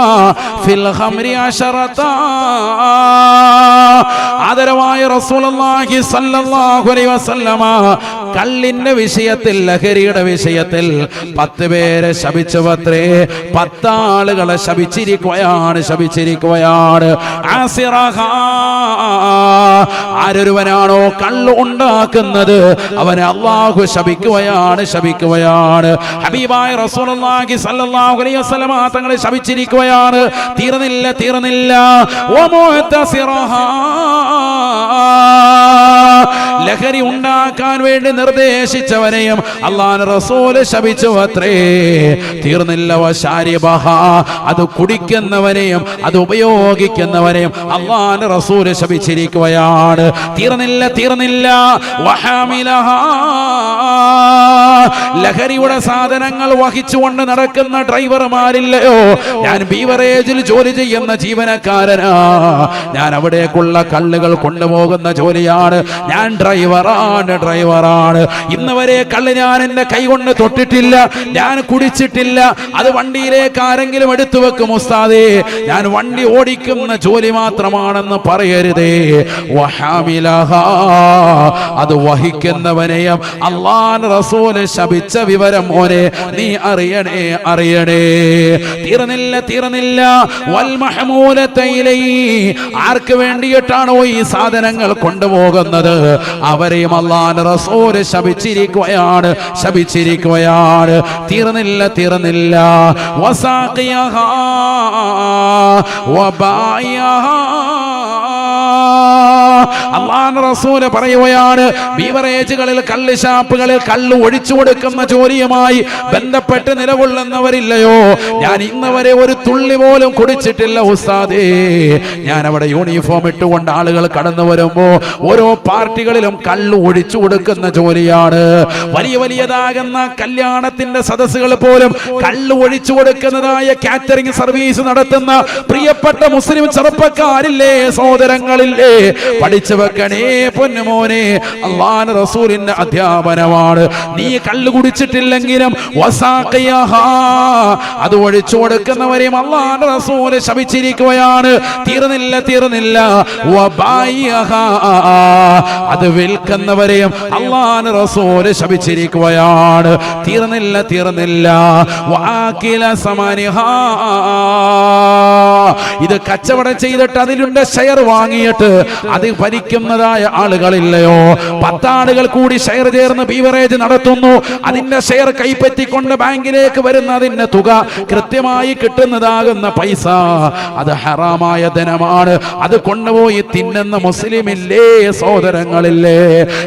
ഫിൽ ഖംരി അശറത. ആദരവായ റസൂലുള്ളാഹി സ്വല്ലല്ലാഹു അലൈഹി വസല്ലമ കള്ളിന്റെ വിഷയത്തിൽ, ലഹരിയുടെ വിഷയത്തിൽ 10 പേരെ ശപിച്ചുവത്രേ. 10 ആളുകളെ ശപിച്ചിരിക്കുകയാണ്. ആരൊരുവനാണോ കള്ള് ഉണ്ടാക്കുന്നത് അവനെ അല്ലാഹു ശപിക്കുകയാണ്. ഹബീബായ റസൂലുള്ളാഹി സ്വല്ലല്ലാഹു അലൈഹി വസല്ലമ തങ്ങളെ ശപിച്ചിരിക്കുകയാണ്. തീർന്നില്ല. ലഹരി ഉണ്ടാക്കാൻ വേണ്ടി നിർദ്ദേശിച്ചവനെയും അല്ലാഹുവിന്റെ റസൂല് ശപിച്ചുവത്രേ. തീർന്നില്ല. വശാരിബഹ, അത് കുടിക്കുന്നവനെയും അത് ഉപയോഗിക്കുന്നവനെയും അല്ലാഹുവിന്റെ റസൂല് ശപിച്ചിരിക്കുകയാണ്. തീർന്നില്ല. വഹാമിലഹ, ലഹരിയുടെ സാധനങ്ങൾ വഹിച്ചുകൊണ്ട് നടക്കുന്ന ഡ്രൈവർമാരില്ലയോ? ഞാൻ ബീവറേജിൽ ജോലി ചെയ്യുന്ന ജീവനക്കാരനാ. ഞാൻ അവിടേക്കുള്ള കള്ളുകൾ കൊണ്ടുപോകുന്ന ജോലിയാണ്. ഞാൻ ഡ്രൈവറാണ്. ഇന്ന് വരെ കള്ള് ഞാൻ എന്റെ കൈ കൊണ്ട് തൊട്ടിട്ടില്ല, ഞാൻ കുടിച്ചിട്ടില്ല. അത് വണ്ടിയിലേക്ക് ആരെങ്കിലും എടുത്തു വെക്കും, ഉസ്താദേ ഞാൻ വണ്ടി ഓടിക്കുന്ന ജോലി മാത്രമാണെന്ന് പറയരുതേ. വഹാമിലഹ, അത് വഹിക്കുന്നവനെയും അല്ലാഹുവിന്റെ റസൂല് ശപിച്ച വിവരം മോനെ നീ അറിയണേ. തീർന്നില്ല. വൽ മഹ്മൂലതൈലൈ, ആർക്ക് വേണ്ടിയിട്ടാണോ ഈ സാധനങ്ങൾ കൊണ്ടുപോകുന്നത് അവരെയും അല്ലാഹുവിന്റെ റസൂല് ശപിച്ചിരിക്കുകയാണ്. തീർന്നില്ല. വസാഖിയഹ വബായിഹ, അല്ലാഹുവിന്റെ റസൂല് പറയുകയാണ്, ബീവറേജുകളിൽ, കള്ള് ഷാപ്പുകളിൽ കള്ള് ഒഴിച്ചു കൊടുക്കുന്ന ജോലിയുമായി ബന്ധപ്പെട്ട് നിലകൊള്ളുന്നവരില്ലയോ? ഞാൻ ഇന്ന് വരെ ഒരു തുള്ളി പോലും കുടിച്ചിട്ടില്ല ഉസ്താദേ. ഞാൻ അവിടെ യൂണിഫോം ഇട്ടുകൊണ്ട് ആളുകൾ കടന്നു വരുമ്പോ ഓരോ പാർട്ടികളിലും കള്ള് ഒഴിച്ചു കൊടുക്കുന്ന ജോലിയാണ്. വലിയതാകുന്ന കല്യാണത്തിന്റെ സദസ്സുകൾ പോലും കള്ള് ഒഴിച്ചു കൊടുക്കുന്നതായ കാറ്ററിംഗ് സർവീസ് നടത്തുന്ന പ്രിയപ്പെട്ട മുസ്ലിം ചെറുപ്പക്കാരില്ലേ, സഹോദരങ്ങളില്ലേ, പഠിച്ചു വെക്കണേ പൊന്നുമോനെ. അല്ലാഹുവിന്റെ റസൂലിന്റെ അധ്യാപനമാണ്. നീ കള്ളു കുടിച്ചിട്ടില്ലെങ്കിലും അത് ഒഴിച്ചു കൊടുക്കുന്നവരെയും അല്ലാഹുവിന്റെ റസൂല് ശപിച്ചിരിക്കുകയാണ്. തീർന്നില്ല. അത് വിൽക്കുന്നവരെയും അല്ലാഹുവിന്റെ റസൂല് ശപിച്ചിരിക്കുകയാണ്. തീർന്നില്ല. ഇത് കച്ചവടം ചെയ്തിട്ട് അതിലുണ്ട് ഷെയർ വാങ്ങിയിട്ട് അത് ഭരിക്കുന്നതായ ആളുകളില്ലയോ? 10 ആളുകൾ കൂടി ഷെയർ ചേർന്ന് ബീവറേജ് നടത്തുന്നു. അതിന്റെ ഷെയർ കൈപ്പറ്റിക്കൊണ്ട് ബാങ്കിലേക്ക് വരുന്ന അതിന്റെ തുക, കൃത്യമായി കിട്ടുന്നതാകുന്ന പൈസ, അത് ഹറാമായ ധനമാണ്. അത് കൊണ്ടുപോയി തിന്നുന്ന മുസ്ലിമില്ലേ, സഹോദരങ്ങളില്ലേ?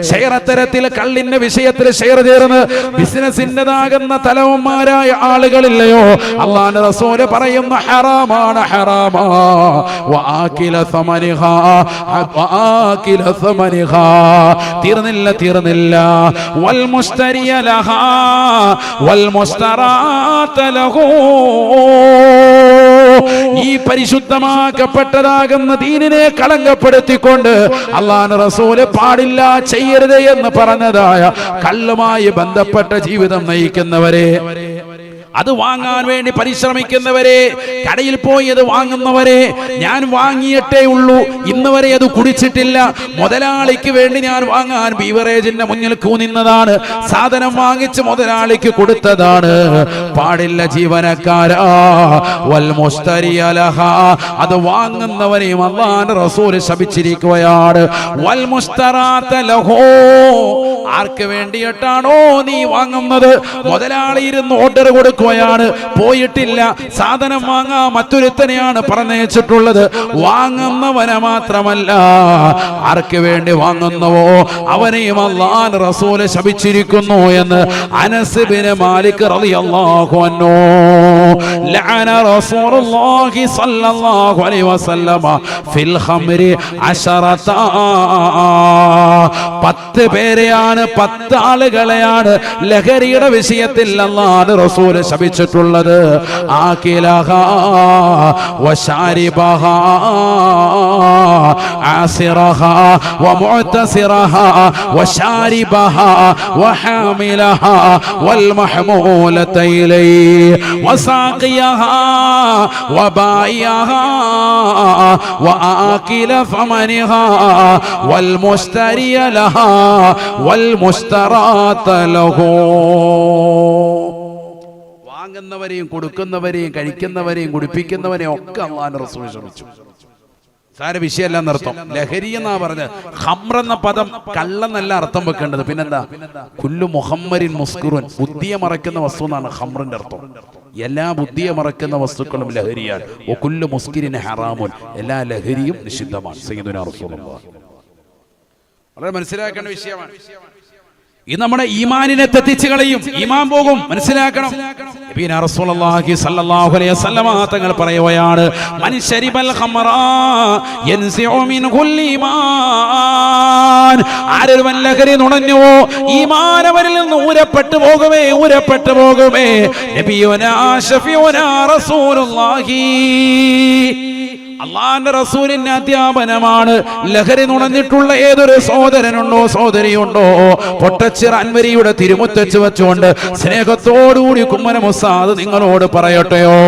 ഷെയർ അത്തരത്തിൽ കള്ളിന്റെ വിഷയത്തിൽ ഷെയർ ചേർന്ന് ബിസിനസിന്റേതാകുന്ന തലവന്മാരായ ആളുകളില്ലയോ? അല്ലാഹുവിന്റെ റസൂല് പറയുന്ന ഹറാമാണ്. തീർന്നില്ല. വൽ മുസ്തരിയ ലഹാ വൽ മുസ്തറാത ലഹു, ഈ പരിശുദ്ധമാക്കപ്പെട്ടതാകുന്ന ദീനിനെ കളങ്കപ്പെടുത്തിക്കൊണ്ട് അല്ലാഹുവിന്റെ റസൂല് പാടില്ല, ചെയ്യരുത് എന്ന് പറഞ്ഞതായ കള്ളുമായി ബന്ധപ്പെട്ട ജീവിതം നയിക്കുന്നവരെ, അത് വാങ്ങാൻ വേണ്ടി പരിശ്രമിക്കുന്നവരെ, കടയിൽ പോയി അത് വാങ്ങുന്നവരെ, ഞാൻ വാങ്ങിയിട്ടേ ഉള്ളൂ, ഇന്ന് വരെ അത് കുടിച്ചിട്ടില്ല, മുതലാളിക്ക് വേണ്ടി ഞാൻ വാങ്ങാൻ ബീവറേജിന്റെ മുന്നിൽ കൂനിന്നതാണ്, സാധനം വാങ്ങിച്ച് മുതലാളിക്ക് കൊടുത്തതാണ്, പാടില്ല ജീവനക്കാരാ. വൽ മുസ്തരിയ ലഹാ, അത് വാങ്ങുന്നവനെയും അല്ലാഹുവിന്റെ റസൂൽ ശപിച്ചിരിക്കുകയാണ്. വൽ മുസ്തറാത ലഹു, ആർക്ക് വേണ്ടിയിട്ടാണോ നീ വാങ്ങുന്നത്? മുതലാളി ഇരുന്ന് ഓർഡർ കൊടുക്കും, ഓർമ്മപ്പെടുത്തുകയാണ്. പോയിട്ടില്ല, സാധനം വാങ്ങാൻ മറ്റൊരുത്തനെയാണ് പറഞ്ഞയച്ചിട്ടുള്ളത്. വാങ്ങുന്നവനെ മാത്രമല്ല, ആർക്ക് വേണ്ടി വാങ്ങുന്നുവോ അവനെയും അല്ലാഹുവിന്റെ റസൂൽ ശപിച്ചിരിക്കുന്നു എന്ന് അനസ് ഇബ്നു മാലിക് റളിയല്ലാഹു അൻഹു. ലഅന റസൂലുള്ളാഹി സ്വല്ലല്ലാഹു അലൈഹി വസല്ലമ ഫിൽ ഖംരി 10 പേരെയാണ്, 10 ആളുകളെയാണ് ലഹരിയുടെ വിഷയത്തിൽ അല്ലാഹുവിന്റെ റസൂൽ ശപിച്ചിട്ടുള്ളത്. ആകിലഹാ വശാരിബഹാ ആസിറഹാ വമുഅ്തസിറഹാ വശാരിബഹാ വഹാമിലഹാ വൽമഹ്മൂലത ഇലൈഹി വസാഖിയഹാ വബായിയഹാ വആകില ഫമനിഹാ വൽമുസ്തരിയ ലഹാ വൽമുസ്തറാത ലഹു. വാങ്ങുന്നവരെയും കൊടുക്കുന്നവരെയും കഴിക്കുന്നവരെയും കുടിപ്പിക്കുന്നവരെയും ഒക്കെ അല്ലാഹുവിന്റെ റസൂൽ ശപിച്ചു. സാര വിഷയമല്ല എന്നർത്ഥം. ലഹരി എന്നാ പറഞ്ഞത്. ഖംർ എന്ന പദം കള്ളെന്നല്ല അർത്ഥം വെക്കേണ്ടത്. പിന്നെന്താ? കുല്ലു മുഹമ്മരിൻ മുസ്കുറുൻ, ബുദ്ധിയെ മറക്കുന്ന വസ്തു എന്നാണ് ഖംറിന്റെ അർത്ഥം. എല്ലാ ബുദ്ധിയെ മറക്കുന്ന വസ്തുക്കളും ലഹരിയാണ്. ഒ കുല്ലു മുസ്കിരിൻ ഹറാമുൻ, എല്ലാ ലഹരിയും നിഷിദ്ധമാണ്. സയ്യിദുനാ റസൂലുള്ളാഹി വളരെ മനസ്സിലാക്കേണ്ട വിഷയമാണ്. ഇത് നമ്മുടെ ഈമാനിനെ തെറ്റിച്ച് കളയും. ഈമാൻ പോകും, മനസ്സിലാക്കണം. നബിയുനാ റസൂലുള്ളാഹി സ്വല്ലല്ലാഹു അലൈഹി വസല്ലമ തങ്ങൾ പറയുകയാണ്, മൻ ശരിബൽ ഖമറ യൻസിഉ മിൻഹുൽ ഈമാൻ. ആരൊരുവൻ ലഹരി നുണഞ്ഞുവോ ഈമാൻ അവരിൽ നിന്ന് ഊരപ്പെട്ടു പോകുമേ. നബിയുനാ ശഫീഉനാ റസൂലുള്ളാഹി, അള്ളാന്റെ റസൂലിന്റെ അധ്യാപനമാണ്. ലഹരി നുണഞ്ഞിട്ടുള്ള ഏതൊരു സഹോദരനുണ്ടോ സഹോദരിയുണ്ടോ, പൊട്ടച്ചിറ അൻവരിയുടെ തിരുമുറ്റച്ച് വെച്ചുകൊണ്ട് സ്നേഹത്തോടുകൂടി കുമ്മന മുസാദ് നിങ്ങളോട് പറയട്ടെയോ,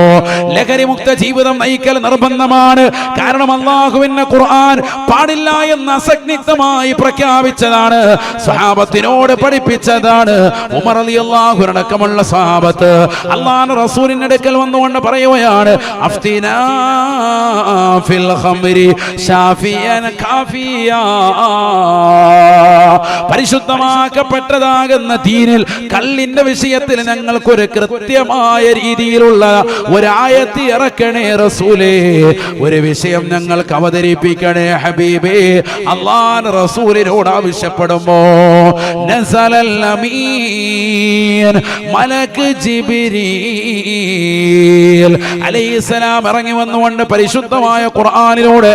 ലഹരി മുക്ത ജീവിതം നയിക്കൽ നിർബന്ധമാണ്. കാരണം അള്ളാഹുവിന്റെ ഖുർആൻ പാടില്ല എന്ന് അസന്നിഗ്ധമായി പ്രഖ്യാപിച്ചതാണ്, സ്വഹാബത്തിനോട് പഠിപ്പിച്ചതാണ്. ഉമർ റളിയല്ലാഹു അൻഹു അടക്കമുള്ള സ്വഹാബത്ത് അള്ളാഹുവിന്റെ റസൂലിന്റെ അടുക്കൽ വന്നുകൊണ്ട് പറയുകയാണ്, അഫ്തിനാ ഫിൽ ഖംരി ശാഫിയൻ കാഫിയാ. പരിശുദ്ധമാക്കപ്പെട്ടതാകുന്ന ദീനിൽ കള്ളിന്റെ വിഷയത്തിൽ ഞങ്ങൾക്കൊരു കൃത്യമായ രീതിയിലുള്ള ഒരായത്ത് ഇറക്കണേ റസൂലേ, ഒരു വിഷയം ഞങ്ങൾക്ക് അവതരിപ്പിക്കണേ ഹബീബേ. അല്ലാഹുവിന്റെ റസൂലിനോട് ആവശ്യപ്പെടുമ്പോ നസലൽ അമീൻ മലക്ക് ജിബ്രീൽ അലൈഹിസ്സലാം ഇറങ്ങി വന്നുകൊണ്ട് പരിശുദ്ധമായ ഖുർആനിലൂടെ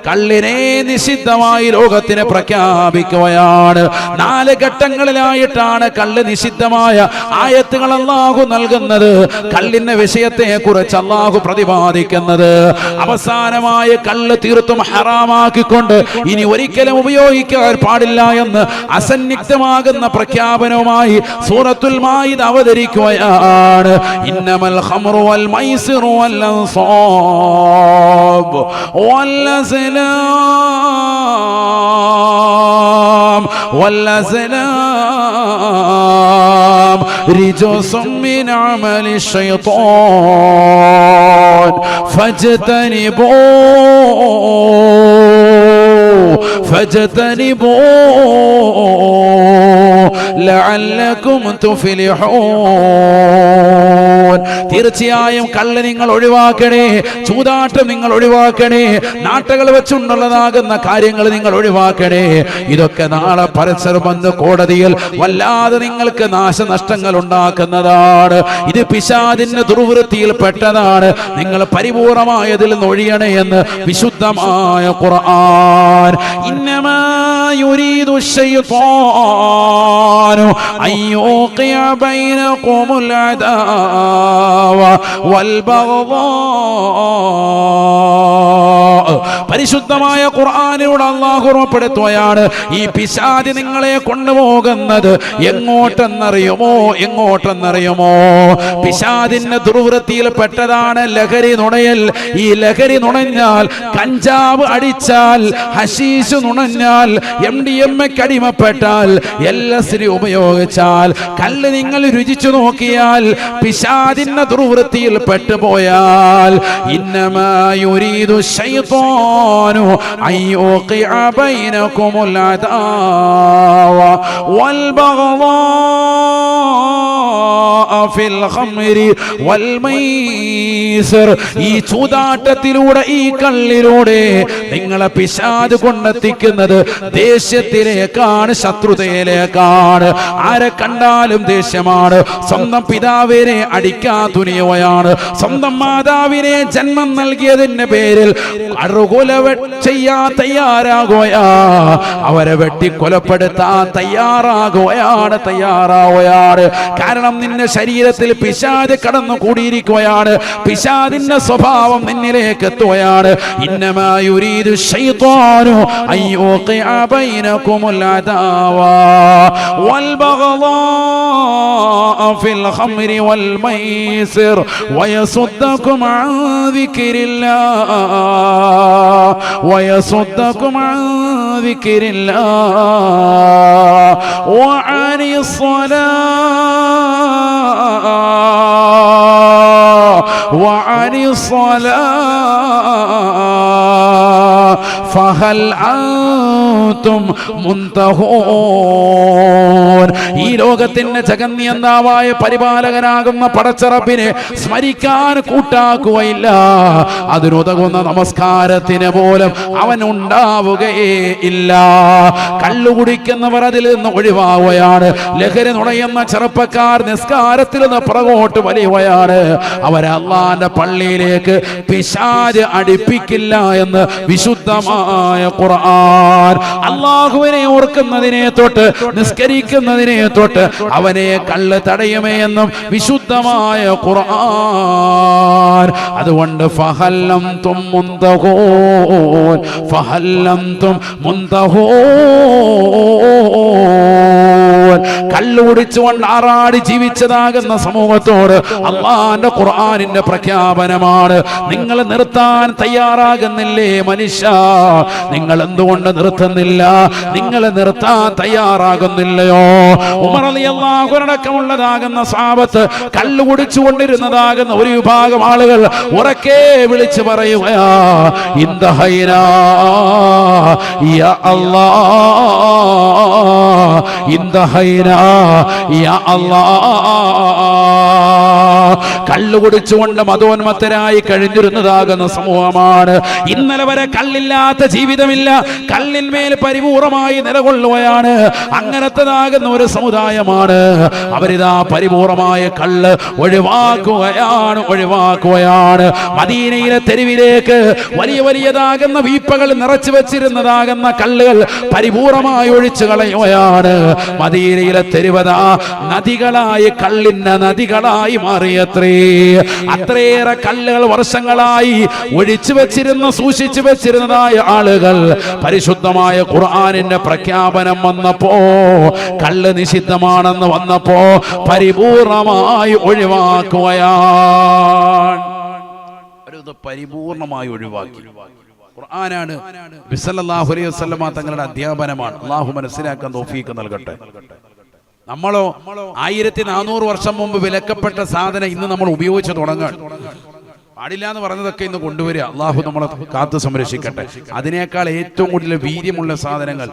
കള്ളിനെ നിഷിദ്ധമായി ലോകത്തിന് പ്രഖ്യാപിക്കുകയാണ്. 4 ഘട്ടങ്ങളിലായിട്ടാണ് കള്ള് നിഷിദ്ധമായ ആയത്തുകൾ അല്ലാഹു നൽകുന്നത്. കള്ളിന്റെ വിഷയത്തെ കുറിച്ച് അല്ലാഹു പ്രതിപാദിക്കുന്നത് അവസാനമായ കള്ള് തീർത്തും ഹറാമാക്കിക്കൊണ്ട് ഇനി ഒരിക്കലും ഉപയോഗിക്കാൻ പാടില്ല എന്ന് അസന്നിഗ്ധമാകുന്ന പ്രഖ്യാപനവുമായി സൂറത്തുൽ മാഇദ അവതരിക്കുകയാണ്. ഇന്നമൽ ഖംറു വൽ മൈസിറു വൽ അൻസാബ് والأزلام رجس من عمل الشيطان فاجتنبوه لعلكم تفلحون. തീർച്ചയായും കള്ള് നിങ്ങൾ ഒഴിവാക്കണേ, ചൂതാട്ടം നിങ്ങൾ ഒഴിവാക്കണേ, നാട്ടുകൾ വെച്ചുണ്ടുള്ളതാകുന്ന കാര്യങ്ങൾ നിങ്ങൾ ഒഴിവാക്കണേ. ഇതൊക്കെ നാളെ പരസ്പരം വന്ന് കോടതിയിൽ വല്ലാതെ നിങ്ങൾക്ക് നാശനഷ്ടങ്ങൾ ഉണ്ടാക്കുന്നതാണ്. ഇത് പിശാചിന്റെ ദുർവൃത്തിയിൽ പെട്ടതാണ്. നിങ്ങൾ പരിപൂർണമായതിൽ നിന്ന് ഒഴിയണേ എന്ന് വിശുദ്ധമായ ഖുർആൻ. ഇന്നമാ യുരീദു ശൈത്വാനു അയ്യൂഖിയ ബൈനകുമുൽ അദാവ വൽ ബഗ്ദാ. പരിശുദ്ധമായ ഖുർആനിലൂടെ അല്ലാഹു ഉറപ്പെടുത്തുകയാണ്, ഈ പിശാച് നിങ്ങളെ കൊണ്ടുപോകുന്നത് എങ്ങോട്ടെന്നറിയുമോ? പിശാചിന്റെ ദുർവൃത്തിയിൽ പെട്ടതാണ് ലഹരി നുണയൽ. ഈ ലഹരി നുണഞ്ഞാൽ, കഞ്ചാവ് അടിച്ചാൽ, ഹശീഷ് നുണഞ്ഞാൽ, MDMA അടിമപ്പെട്ടാൽ, LSD ഉപയോഗിച്ചാൽ, കല്ല് നിങ്ങൾ രുചിച്ചു നോക്കിയാൽ, പിശാചിന്റെ ദുർവൃത്തിയിൽ പെട്ടുപോയാൽ, ഇന്നമാ യുരീദു ശൈത്വാനു അയ്യൂഖിഅ ബൈനകുമുൽ അദാവ വൽ ബഗ്ദാ ഫിൽ ഖംരി വൽ മൈസിർ. ഈ ചൂതാട്ടത്തിലൂടെ, ഈ കള്ളിലൂടെ നിങ്ങളെ പിശാച് കൊണ്ടെത്തിക്കുന്നത് ദേഷ്യത്തിലേക്കാണ്, ശത്രുതയിലേക്കാണ്. ആരെ കണ്ടാലും ദേഷ്യമാണ്. സ്വന്തം പിതാവിനെ അടിക്കാൻ തുനിയുകയാണ്. സ്വന്തം മാതാവിനെ ജന്മം നൽകിയതിന്റെ പേരിൽ അറുകൊല ചെയ്യാൻ തയ്യാറാകുകയാ. അവരെ വെട്ടിക്കൊലപ്പെടുത്താൻ തയ്യാറാവുകയാണ്. കാരണം നിന്റെ ശരീരത്തിൽ പിശാച് കടന്നു കൂടിയിരിക്കുകയാണ്. പിശാചിന്റെ സ്വഭാവം നിന്നിലേക്ക് എത്തുകയാണ്. ഇന്നമാ യുരീദു ശൈത്വാനു അൻ യുഖിഅ ബൈനകുമുൽ അദാവ വൽ ബഗ്ളാ ഫിൽ ഖംരി വൽ മൈസിർ വയസുദ്ദകും അൻ ദിക്രില്ലാഹ് വയസുദ്ദകും അൻ ദിക്രില്ലാഹ് വഅനിസ് സ്വലാഹ് വഅനിസ് സ്വലാഹ് ഫഹൽ അൻതും മുൻതഹൂൻ. ഈ ലോകത്തിന്റെ ജഗന്നിയന്താവായ പരിപാലകനാകുന്ന പടച്ചറപ്പിനെ സ്മരിക്കാൻ കൂട്ടാക്കുകയില്ല. അതിനുതകുന്ന നമസ്കാരത്തിന് പോലും അവൻ ഉണ്ടാവുകയേ ഇല്ല. കള്ളുകുടിക്കുന്നവർ അതിൽ നിന്ന് ഒഴിവാവുകയാണ്. ലഹരി നുണയുന്ന ചെറുപ്പക്കാർ നിസ്കാരത്തിൽ നിന്ന് പുറകോട്ട് വലിയുകയാണ്. അവരെ അള്ളാന്റെ പള്ളിയിലേക്ക് പിശാച് അടുപ്പിക്കില്ല എന്ന് വിശുദ്ധമായ ഖുർആൻ. അള്ളാഹുവിനെ ഓർക്കുന്നതിനെ തൊട്ട്, നിസ്കരിക്കുന്നതിനെ തൊട്ട് അവനെ കള്ള് തടയുമേ എന്നും വിശുദ്ധമായ ഖുർആൻ. അതുകൊണ്ട് ഫഹല്ലംതും മുൻതഹൂൻ, ഫഹല്ലംതും മുൻതഹൂൻ. കള്ളുകുടിച്ചുകൊണ്ട് ആറാടി ജീവിച്ചതാകുന്ന സമൂഹത്തോട് അള്ളാന്റെ ഖുർആനിന്റെ പ്രഖ്യാപനമാണ്. നിങ്ങൾ നിർത്താൻ തയ്യാറാകുന്നില്ലേ മനുഷ്യ? നിങ്ങൾ എന്തുകൊണ്ട് നിർത്തുന്നില്ല? നിങ്ങൾ നിർത്താൻ തയ്യാറാകുന്നില്ലയോ? ഉമർ റളിയല്ലാഹു അൻഹു അടക്കമുള്ളതാകുന്ന സ്വഹാബത്ത് കള്ളുകുടിച്ചുകൊണ്ടിരുന്നതാകുന്ന ഒരു വിഭാഗം ആളുകൾ ഉറക്കെ വിളിച്ചു പറയുകയാ, ഇന്തഹൈനാ യാ അല്ലാഹ്, ഇന്തഹൈനാ യാ അല്ലാഹ്. കള്ളുകുടിച്ചുകൊണ്ട് മതോന്മത്തരായി കഴിഞ്ഞിരുന്നതാകുന്ന സമൂഹമാണ്. ഇന്നലെ വരെ കള്ളില്ലാത്ത ജീവിതമില്ല, കള്ളിന്മേൽ പരിപൂർണമായി നിലകൊള്ളുകയാണ്. അങ്ങനത്തതാകുന്ന ഒരു സമുദായമാണ്. അവരിതാ പരിപൂർണമായ കള്ള് ഒഴിവാക്കുകയാണ്. മദീനയിലെ തെരുവിലേക്ക് വലിയ വലിയതാകുന്ന വീപ്പകൾ നിറച്ചു വെച്ചിരുന്നതാകുന്ന കള്ളുകൾ പരിപൂർണമായി ഒഴിച്ചു കളയുകയാണ്. മദീനയിലെ തെരുവതാ നദികളായി, കള്ളിന്റെ നദികളായി മാറിയത്രേ. അത്രയേറെ കല്ലുകൾ വർഷങ്ങളായി ഒഴിച്ചു വെച്ചിരുന്ന, സൂക്ഷിച്ചു വെച്ചിരുന്നതായ ആളുകൾ പരിശുദ്ധമായ ഖുർആനിന്റെ പ്രഖ്യാപനം വന്നപ്പോ, കള്ള് നിഷിദ്ധമാണെന്ന് വന്നപ്പോ പരിപൂർണമായി ഒഴിവാക്കുകയാണ്. പരിപൂർണമായി ഒഴിവാക്കി. ഖുർആനാണ്, നബി സല്ലല്ലാഹു അലൈഹി വസല്ലമ തങ്ങളുടെ അധ്യാപനമാണ്. അല്ലാഹു മനസ്സിലാക്കാൻ തൗഫീഖ് നൽകട്ടെ. നമ്മളോ 1400 വർഷം മുമ്പ് വിലക്കപ്പെട്ട സാധനം ഇന്ന് നമ്മൾ ഉപയോഗിച്ച് തുടങ്ങാൻ പാടില്ല എന്ന് പറഞ്ഞതൊക്കെ ഇന്ന് കൊണ്ടുവരിക. അള്ളാഹു നമ്മളെ കാത്തു സംരക്ഷിക്കട്ടെ. അതിനേക്കാൾ ഏറ്റവും കൂടുതൽ വീര്യമുള്ള സാധനങ്ങൾ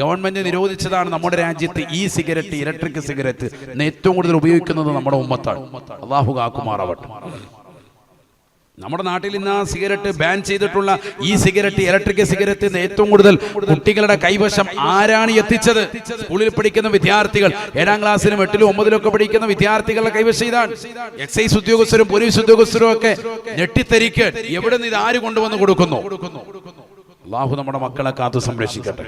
ഗവൺമെന്റ് നിരോധിച്ചതാണ് നമ്മുടെ രാജ്യത്ത്. ഈ സിഗരറ്റ്, ഇലക്ട്രിക് സിഗരറ്റ് ഏറ്റവും കൂടുതൽ ഉപയോഗിക്കുന്നത് നമ്മുടെ ഉമ്മത്താണ്. അള്ളാഹു കാക്കുമാറാവട്ടെ. നമ്മുടെ നാട്ടിൽ ഇന്ന് ആ സിഗരറ്റ് ബാൻ ചെയ്തിട്ടുള്ള ഈ സിഗരറ്റ്, ഇലക്ട്രിക് സിഗരറ്റ് ഏറ്റവും കൂടുതൽ കുട്ടികളുടെ കൈവശം ആരാണ് എത്തിച്ചത്? സ്കൂളിൽ പഠിക്കുന്ന വിദ്യാർത്ഥികൾ, 7ാം ക്ലാസ്സിലും 8ലും 9ലും ഒക്കെ പഠിക്കുന്ന വിദ്യാർത്ഥികളുടെ കൈവശം ഇതാണ്. എക്സൈസ് ഉദ്യോഗസ്ഥരും പോലീസ് ഉദ്യോഗസ്ഥരും ഒക്കെ ഞെട്ടിത്തരിക്ക്, എവിടെ നിന്ന് ഇത് ആര് കൊണ്ടുവന്ന് കൊടുക്കുന്നു? അല്ലാഹു നമ്മുടെ മക്കളെ കാത്തു സംരക്ഷിക്കട്ടെ.